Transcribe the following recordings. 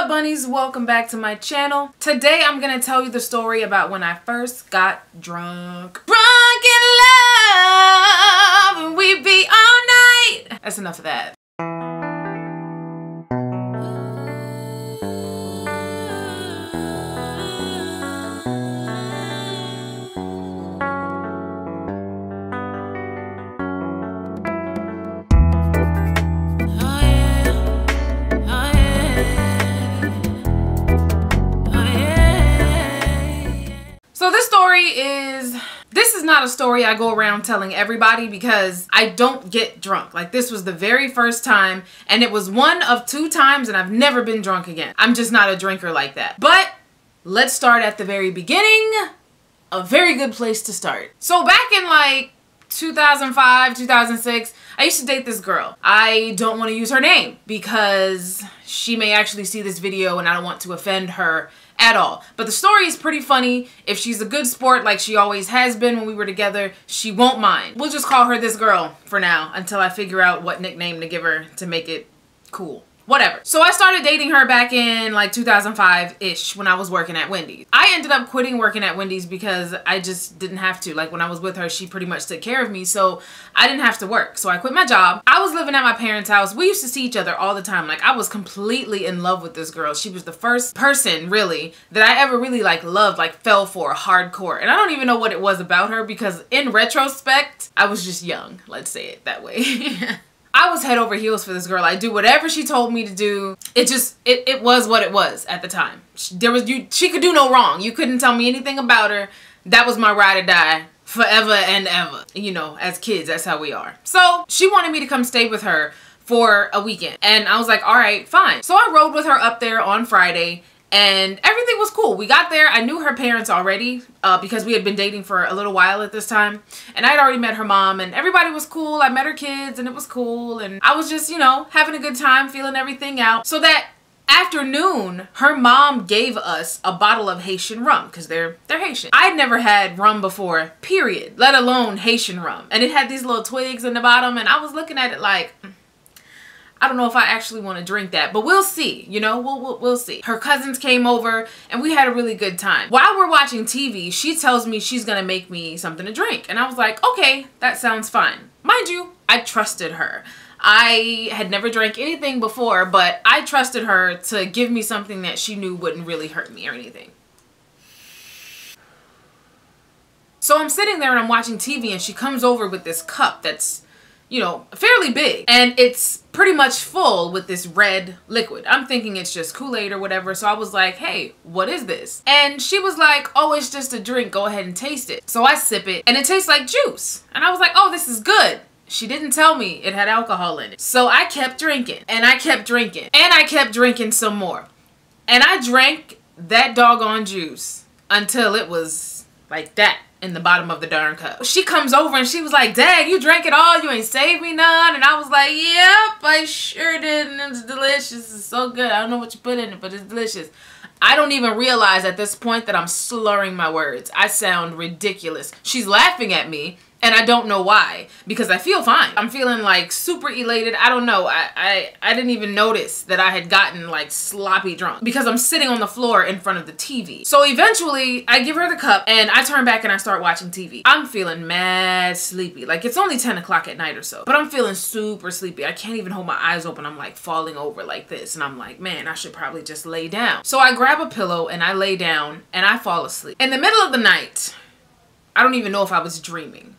up, bunnies? Welcome back to my channel. Today I'm gonna tell you the story about when I first got drunk. Drunk in love and we be all night. That's enough of that. So this is not a story I go around telling everybody because I don't get drunk. Like, this was the very first time, and it was one of 2 times, and I've never been drunk again. I'm just not a drinker like that. But let's start at the very beginning. A very good place to start. So back in like 2005, 2006, I used to date this girl. I don't want to use her name because she may actually see this video and I don't want to offend her at all. But the story is pretty funny. If she's a good sport like she always has been when we were together, she won't mind. We'll just call her this girl for now until I figure out what nickname to give her to make it cool. Whatever. So I started dating her back in like 2005-ish when I was working at Wendy's. I ended up quitting working at Wendy's because I just didn't have to. Like, when I was with her, she pretty much took care of me, so I didn't have to work. So I quit my job. I was living at my parents' house. We used to see each other all the time. Like, I was completely in love with this girl. She was the first person, really, that I ever really like loved, like fell for hardcore. And I don't even know what it was about her because in retrospect, I was just young. Let's say it that way. I was head over heels for this girl. I do whatever she told me to do. It was what it was at the time. She could do no wrong. You couldn't tell me anything about her. That was my ride or die forever and ever. You know, as kids, that's how we are. So she wanted me to come stay with her for a weekend. And I was like, all right, fine. So I rode with her up there on Friday. And everything was cool. We got there. I knew her parents already because we had been dating for a little while at this time. And I had already met her mom and everybody was cool. I met her kids and it was cool. And I was just, you know, having a good time, feeling everything out. So that afternoon, her mom gave us a bottle of Haitian rum because they're Haitian. I'd never had rum before, period, let alone Haitian rum. And it had these little twigs in the bottom and I was looking at it like, I don't know if I actually want to drink that, but we'll see, you know, we'll see. Her cousins came over and we had a really good time. While we're watching TV, she tells me she's gonna make me something to drink. And I was like, okay, that sounds fine. Mind you, I trusted her. I had never drank anything before, but I trusted her to give me something that she knew wouldn't really hurt me or anything. So I'm sitting there and I'm watching TV and she comes over with this cup that's, you know, fairly big. And it's pretty much full with this red liquid. I'm thinking it's just Kool-Aid or whatever. So I was like, hey, what is this? And she was like, oh, it's just a drink. Go ahead and taste it. So I sip it and it tastes like juice. And I was like, oh, this is good. She didn't tell me it had alcohol in it. So I kept drinking and I kept drinking and I kept drinking some more. And I drank that doggone juice until it was like that in the bottom of the darn cup. She comes over and she was like, Dad, you drank it all? You ain't saved me none? And I was like, yep, I sure did. And it's delicious. It's so good. I don't know what you put in it, but it's delicious. I don't even realize at this point that I'm slurring my words. I sound ridiculous. She's laughing at me. And I don't know why, because I feel fine. I'm feeling like super elated. I don't know. I didn't even notice that I had gotten like sloppy drunk because I'm sitting on the floor in front of the TV. So eventually I give her the cup and I turn back and I start watching TV. I'm feeling mad sleepy. Like, it's only 10 o'clock at night or so, but I'm feeling super sleepy. I can't even hold my eyes open. I'm like falling over like this. And I'm like, man, I should probably just lay down. So I grab a pillow and I lay down and I fall asleep. In the middle of the night, I don't even know if I was dreaming.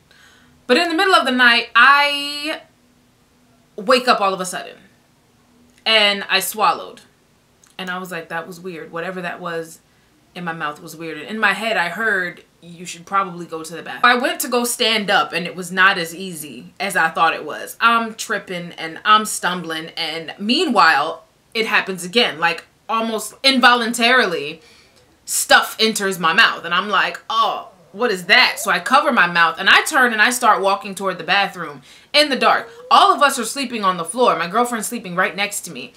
But in the middle of the night, I wake up all of a sudden and I swallowed. And I was like, that was weird. Whatever that was in my mouth was weird. And in my head, I heard, you should probably go to the bathroom. I went to go stand up and it was not as easy as I thought it was. I'm tripping and I'm stumbling. And meanwhile, it happens again. Like, almost involuntarily, stuff enters my mouth. And I'm like, oh, what is that? So I cover my mouth and I turn and I start walking toward the bathroom in the dark. All of us are sleeping on the floor. My girlfriend's sleeping right next to me.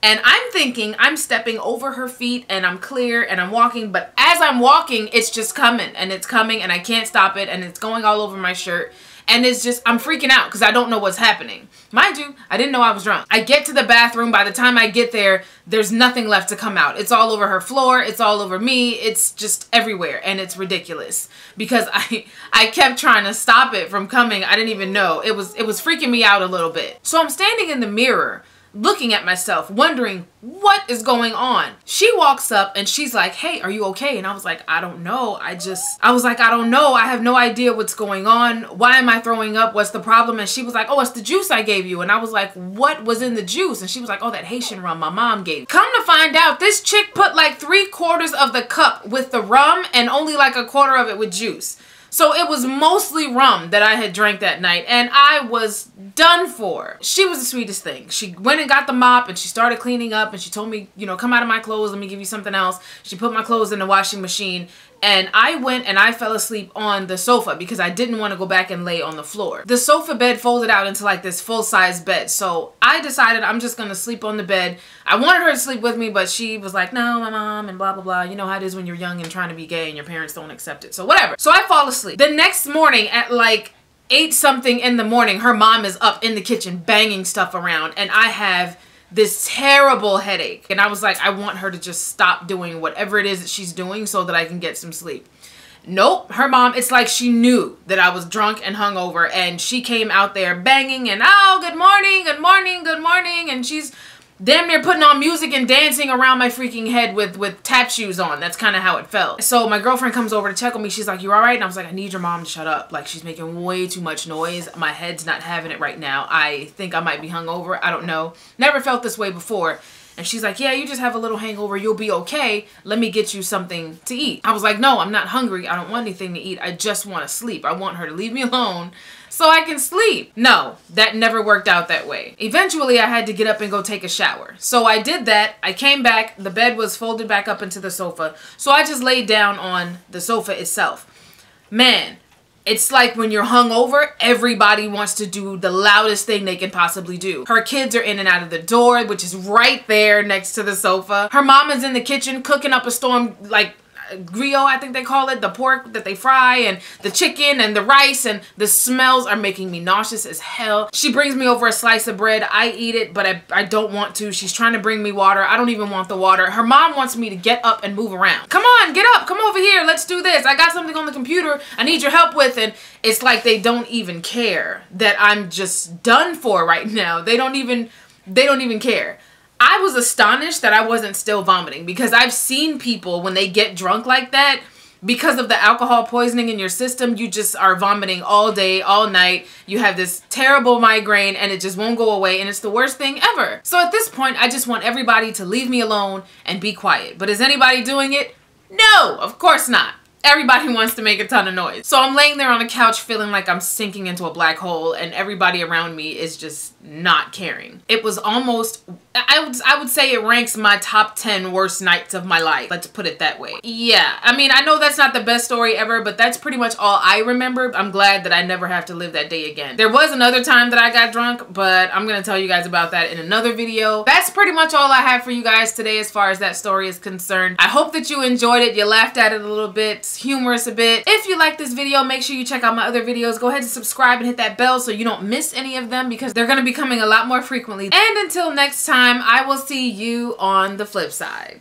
And I'm thinking I'm stepping over her feet and I'm clear and I'm walking. But as I'm walking, it's just coming and it's coming and I can't stop it. And it's going all over my shirt. And it's just, I'm freaking out because I don't know what's happening. Mind you, I didn't know I was drunk. I get to the bathroom. By the time I get there, there's nothing left to come out. It's all over her floor. It's all over me. It's just everywhere. And it's ridiculous because I kept trying to stop it from coming. I didn't even know. It was freaking me out a little bit. So I'm standing in the mirror looking at myself, wondering what is going on. She walks up and she's like, hey, are you okay? And I was like, I don't know. I was like, I don't know. I have no idea what's going on. Why am I throwing up? What's the problem? And she was like, oh, it's the juice I gave you. And I was like, what was in the juice? And she was like, oh, that Haitian rum my mom gave me. Come to find out, this chick put like 3/4 of the cup with the rum and only like 1/4 of it with juice. So it was mostly rum that I had drank that night, and I was done for. She was the sweetest thing. She went and got the mop and she started cleaning up, and she told me, you know, come out of my clothes, let me give you something else. She put my clothes in the washing machine, and I went and I fell asleep on the sofa because I didn't want to go back and lay on the floor. The sofa bed folded out into like this full-size bed, so I decided I'm just gonna sleep on the bed. I wanted her to sleep with me, but she was like, no, my mom, and blah, blah, blah. You know how it is when you're young and trying to be gay and your parents don't accept it. So whatever. So I fall asleep. The next morning at like 8 something in the morning, her mom is up in the kitchen banging stuff around, and I have this terrible headache. And I was like, I want her to just stop doing whatever it is that she's doing so that I can get some sleep. Nope. Her mom, it's like she knew that I was drunk and hungover, and she came out there banging and, oh, good morning, good morning, good morning. And she's damn near putting on music and dancing around my freaking head with tap shoes on. That's kind of how it felt. So my girlfriend comes over to check on me. She's like, you all right? And I was like, I need your mom to shut up. Like, she's making way too much noise. My head's not having it right now. I think I might be hungover. I don't know. Never felt this way before. And she's like, yeah, you just have a little hangover. You'll be okay. Let me get you something to eat. I was like, no, I'm not hungry. I don't want anything to eat. I just want to sleep. I want her to leave me alone so I can sleep. No, that never worked out that way. Eventually, I had to get up and go take a shower. So I did that. I came back. The bed was folded back up into the sofa. So I just laid down on the sofa itself. Man, it's like when you're hungover, everybody wants to do the loudest thing they can possibly do. Her kids are in and out of the door, which is right there next to the sofa. Her mom is in the kitchen cooking up a storm, like griot, I think they call it, the pork that they fry, and the chicken and the rice, and the smells are making me nauseous as hell. She brings me over a slice of bread. I eat it, but I don't want to. She's trying to bring me water. I don't even want the water. Her mom wants me to get up and move around. Come on, get up, come over here, let's do this. I got something on the computer I need your help with. And it's like they don't even care that I'm just done for right now. They don't even care. I was astonished that I wasn't still vomiting, because I've seen people when they get drunk like that, because of the alcohol poisoning in your system, you just are vomiting all day, all night. You have this terrible migraine and it just won't go away, and it's the worst thing ever. So at this point, I just want everybody to leave me alone and be quiet. But is anybody doing it? No, of course not. Everybody wants to make a ton of noise. So I'm laying there on the couch feeling like I'm sinking into a black hole, and everybody around me is just not caring. It was almost, I would say it ranks my top 10 worst nights of my life. Let's put it that way. Yeah, I mean, I know that's not the best story ever, but that's pretty much all I remember. I'm glad that I never have to live that day again. There was another time that I got drunk, but I'm gonna tell you guys about that in another video. That's pretty much all I have for you guys today as far as that story is concerned. I hope that you enjoyed it. You laughed at it a little bit. It's humorous a bit. If you like this video, make sure you check out my other videos. Go ahead and subscribe and hit that bell so you don't miss any of them, because they're gonna be coming a lot more frequently. And until next time, I will see you on the flip side.